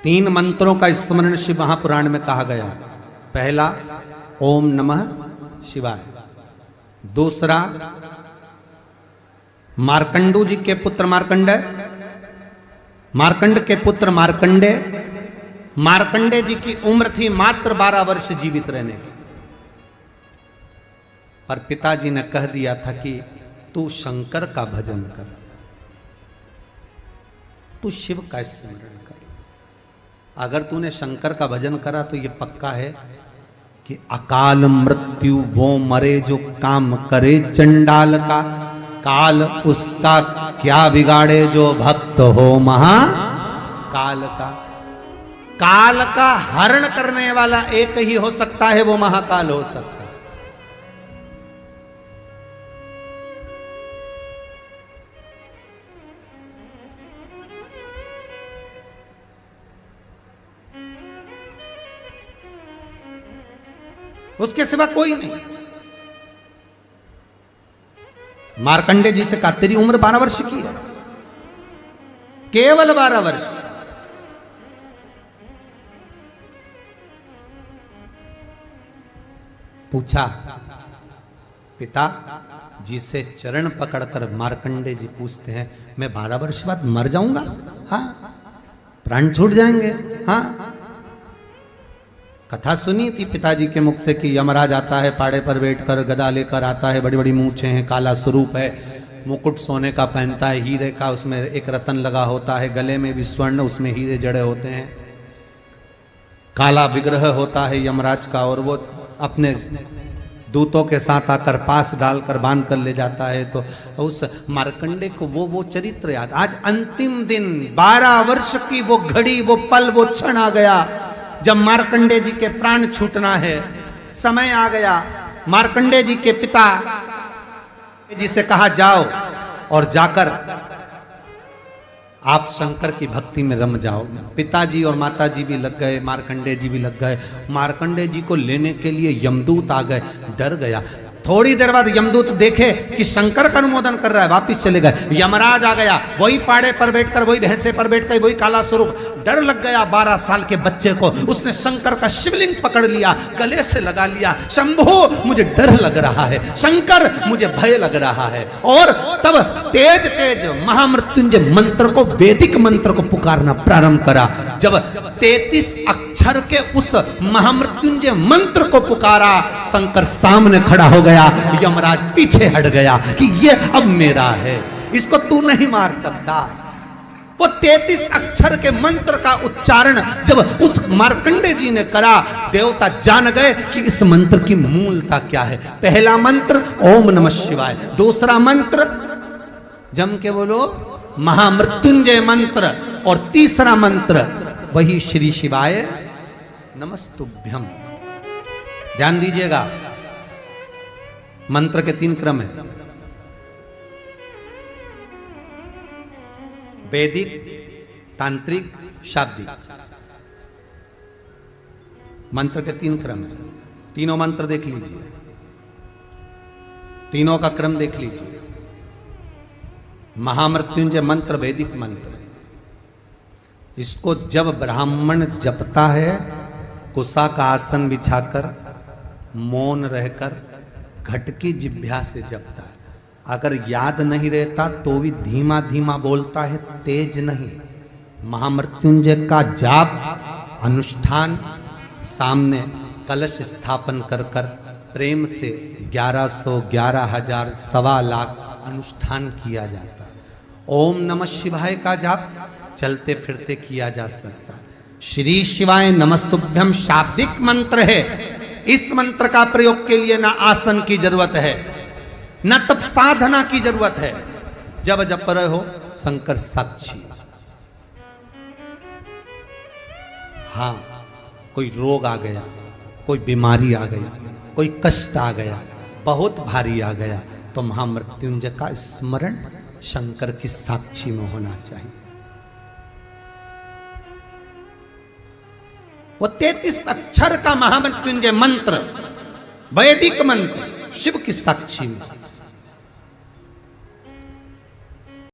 3 मंत्रों का स्मरण शिव महापुराण में कहा गया है। पहला ओम नमः शिवाय, दूसरा मार्कंडू जी के पुत्र मार्कंडेय, मार्कंड के पुत्र मार्कंडेय, मार्कंडेय जी की उम्र थी मात्र 12 वर्ष जीवित रहने की, पर पिताजी ने कह दिया था कि तू शंकर का भजन कर, तू शिव का स्मरण कर। अगर तूने शंकर का भजन करा तो ये पक्का है कि अकाल मृत्यु वो मरे जो काम करे चंडाल का, काल उसका क्या बिगाड़े जो भक्त हो महा काल का। काल का हरण करने वाला एक ही हो सकता है, वो महाकाल हो सकता है। उसके सिवा कोई नहीं। मार्कंडेय जी से कहा तेरी उम्र 12 वर्ष की है, केवल 12 वर्ष। पूछा पिता जी से चरण पकड़कर मार्कंडेय जी पूछते हैं मैं 12 वर्ष बाद मर जाऊंगा? हाँ, प्राण छूट जाएंगे। हाँ, कथा सुनी थी पिताजी के मुख से कि यमराज आता है, पाड़े पर बैठकर गदा लेकर आता है, बड़ी बड़ी मूंछें हैं, काला स्वरूप है, मुकुट सोने का पहनता है, हीरे का, उसमें एक रतन लगा होता है, गले में भी स्वर्ण, उसमें हीरे जड़े होते हैं, काला विग्रह होता है यमराज का, और वो अपने दूतों के साथ आकर पास डालकर बांध कर ले जाता है। तो उस मार्कंडेय को वो चरित्र याद। आज अंतिम दिन 12 वर्ष की वो घड़ी, वो पल, वो क्षण आ गया जब मार्कंडेय जी के प्राण छूटना है। समय आ गया। मार्कंडेय जी के पिता जी से कहा जाओ और जाकर आप शंकर की भक्ति में रम जाओ। पिताजी और माताजी भी लग गए, मार्कंडेय जी भी लग गए। मार्कंडेय जी को लेने के लिए यमदूत आ गए। डर गया। थोड़ी देर बाद यमदूत देखे कि शंकर का अनुमोदन कर रहा है, वापिस चले गए। यमराज आ गया, वही पाड़े पर बैठकर, वही भैंसे पर बैठकर, वही काला स्वरूप। डर लग गया 12 साल के बच्चे को। उसने शंकर का शिवलिंग पकड़ लिया, गले से लगा लिया, शंभो मुझे डर लग रहा है, शंकर मुझे भय लग रहा है। और तब तेज तेज महामृत्युंजय मंत्र को, वैदिक मंत्र को पुकारना प्रारंभ करा। जब 33 अक्षर के उस महामृत्युंजय मंत्र को पुकारा, शंकर सामने खड़ा हो गया। यमराज पीछे हट गया कि ये अब मेरा है, इसको तू नहीं मार सकता। वो 33 अक्षर के मंत्र का उच्चारण जब उस मार्कंडेय जी ने करा, देवता जान गए कि इस मंत्र की मूलता क्या है। पहला मंत्र ओम नमः शिवाय, दूसरा मंत्र जम के बोलो महामृत्युंजय मंत्र, और तीसरा मंत्र वही श्री शिवाय नमस्तुभ्यम। ध्यान दीजिएगा, मंत्र के 3 क्रम है, वैदिक, तांत्रिक, शाब्दिक। मंत्र के 3 क्रम है। तीनों मंत्र देख लीजिए, तीनों का क्रम देख लीजिए। महामृत्युंजय मंत्र वैदिक मंत्र, इसको जब ब्राह्मण जपता है, कुसा का आसन बिछाकर, मौन रहकर, घट की जिह्वा से जपता है। अगर याद नहीं रहता तो भी धीमा धीमा बोलता है, तेज नहीं। महामृत्युंजय का जाप अनुष्ठान, सामने कलश स्थापन कर कर प्रेम से 1100, 11,000, 1.25 लाख अनुष्ठान किया जाता है। ओम नमः शिवाय का जाप चलते फिरते किया जा सकता है। श्री शिवाय नमस्तुभ्यम शाब्दिक मंत्र है। इस मंत्र का प्रयोग के लिए ना आसन की जरूरत है, न तब साधना की जरूरत है। जब जप रहे हो शंकर साक्षी। हाँ, कोई रोग आ गया, कोई बीमारी आ गई, कोई कष्ट आ गया, बहुत भारी आ गया, तो महामृत्युंजय का स्मरण शंकर की साक्षी में होना चाहिए। वो 33 अक्षर का महामृत्युंजय मंत्र, वैदिक मंत्र, शिव की साक्षी में।